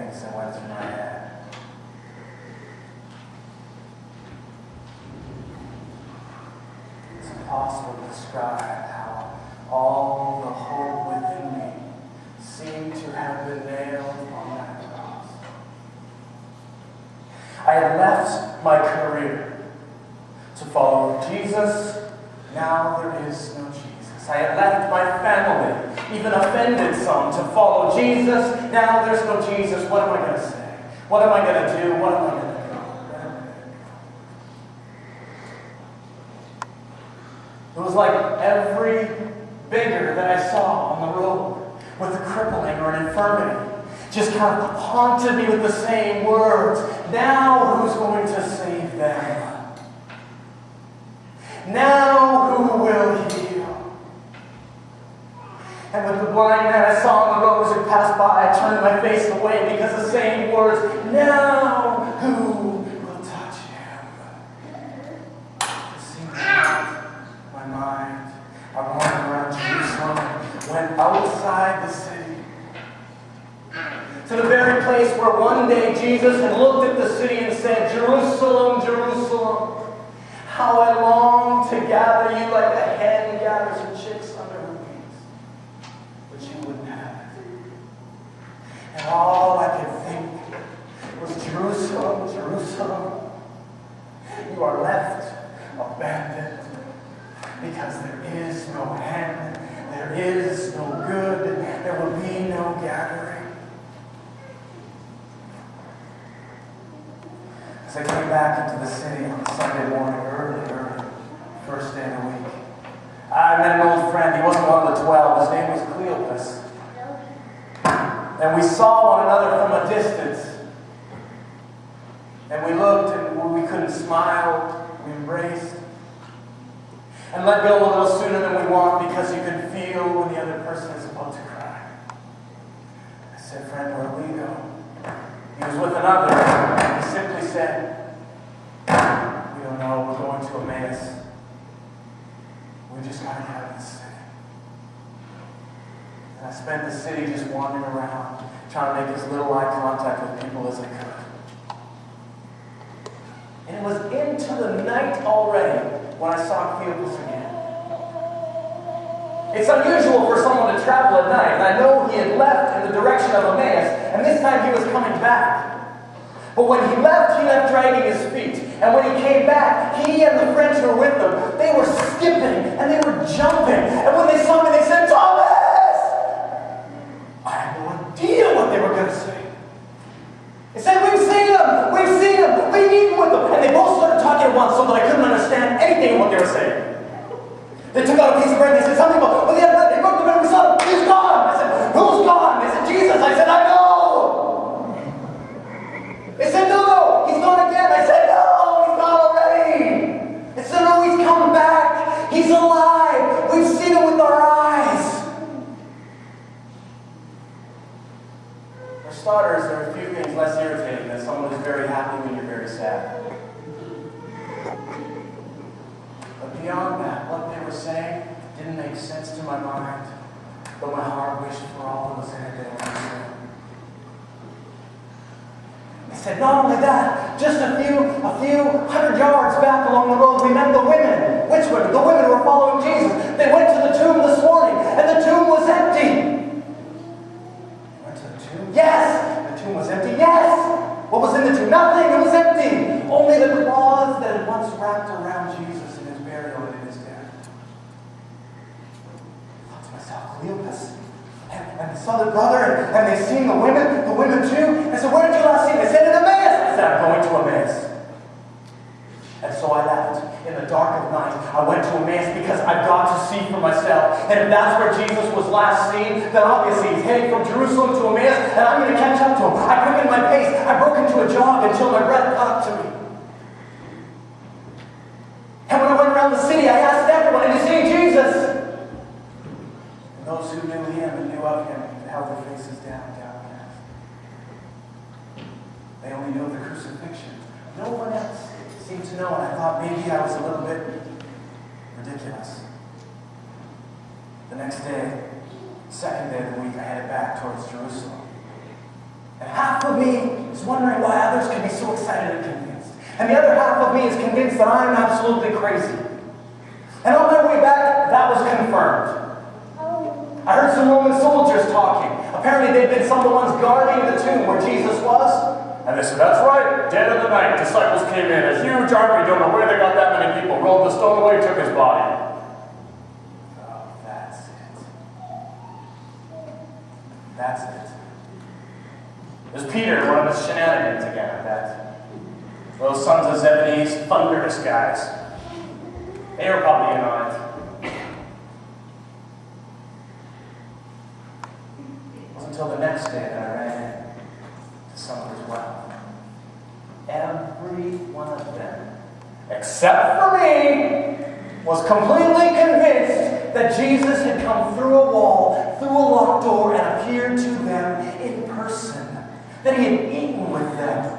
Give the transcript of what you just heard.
things that went through my head. It's impossible to describe how all the hope within me seemed to have been nailed on that cross. I had left my career to follow Jesus. Now there is no Jesus. I had left my family, even offended some, to follow Jesus. Now there's no Jesus. What am I going to say? What am I going to do? What am I going to do? It was like every beggar that I saw on the road with a crippling or an infirmity just kind of haunted me with the same words. Now who's going to save them? Now who will heal? And with the blind man I saw on the road as it passed by, I turned my face away because the same words, now who will touch him? It seemed like my mind, I wandered around Jerusalem, went outside the city, to the very place where one day Jesus had looked at the city and said, Jerusalem, Jerusalem, how I long to gather you like a hen gathers her chicks under her wings. But you wouldn't have it. And all I could think was, Jerusalem, Jerusalem, you are left abandoned because there is no hen, there is no good, there will be no gathering. As I came back into the city on Sunday morning, early, first day of the week, I met an old friend. He wasn't one of the 12. His name was Cleopas. And we saw one another from a distance. And we looked and we couldn't smile. We embraced. And let go a little sooner than we want because you can feel when the other person is about to cry. I said, friend, where will you go? He was with another. And he simply said, we don't know, we're going to Emmaus. We just got to get out of the city. And I spent the city just wandering around, trying to make as little eye contact with people as I could. And it was into the night already when I saw Cleopas again. It's unusual for someone to travel at night, and I know he had left in the direction of Emmaus, and this time he was coming back. But when he left dragging his feet. And when he came back, he and the friends who were with him, they were skipping and they were jumping. And when they saw me, they said, Thomas! I had no idea what they were going to say. They said, we've seen him, we've eaten with him. And they both started talking at once so that I couldn't understand anything of what they were saying. They took out a piece of bread and they said something about, well, yeah, bread. They broke the bread and we saw him. He's gone. I said, who's gone? They said, Jesus. I said, I know. They said, no, he's gone again. I said, no, he's gone already. They said, no, he's come back. He's alive. We've seen him with our eyes. For starters, there are a few things less irritating than someone who's very happy when you're very sad. But beyond that, what they were saying didn't make sense to my mind, but my heart wished for all that was in it they were saying. They said, not only that, just a few 100 yards back along the road, we met the women. Which women? The women who were following Jesus. They went to the tomb this morning, and the tomb was empty. They went to the tomb? Yes! The tomb was empty? Yes! What was in the tomb? Nothing! It was empty! Only the cloths that had once wrapped around Jesus in his burial and in his death. I thought to myself, Cleopas. And they saw their brother, and they seen the women too. I said, where did you last see them? They said, in Emmaus. I said, I'm going to Emmaus. And so I left in the dark of night. I went to Emmaus because I've got to see for myself. And if that's where Jesus was last seen, then obviously he's heading from Jerusalem to Emmaus, and I'm going to catch up to him. I quickened my pace. I broke into a jog until my breath caught up to me. And when I went around the city, I asked everyone, have you seen Jesus? And those who knew him and knew of him held their faces down. They only knew of the crucifixion. No one else seemed to know, and I thought maybe I was a little bit ridiculous. The next day, second day of the week, I headed back towards Jerusalem. And half of me is wondering why others can be so excited and convinced. And the other half of me is convinced that I'm absolutely crazy. And on my way back, that was confirmed. I heard some Roman soldiers talking. Apparently they'd been some of the ones guarding the tomb where Jesus was. And they said, that's right, dead of the night, disciples came in, a huge army, don't know where they got that many people, rolled the stone away, took his body. Oh, that's it. That's it. There's Peter, one of his shenanigans again, that. Those sons of Zebedee's thunderous guys. They were probably in on it. It wasn't until the next day that I ran into someone as well. Every one of them, except for me, was completely convinced that Jesus had come through a wall, through a locked door, and appeared to them in person. That he had eaten with them,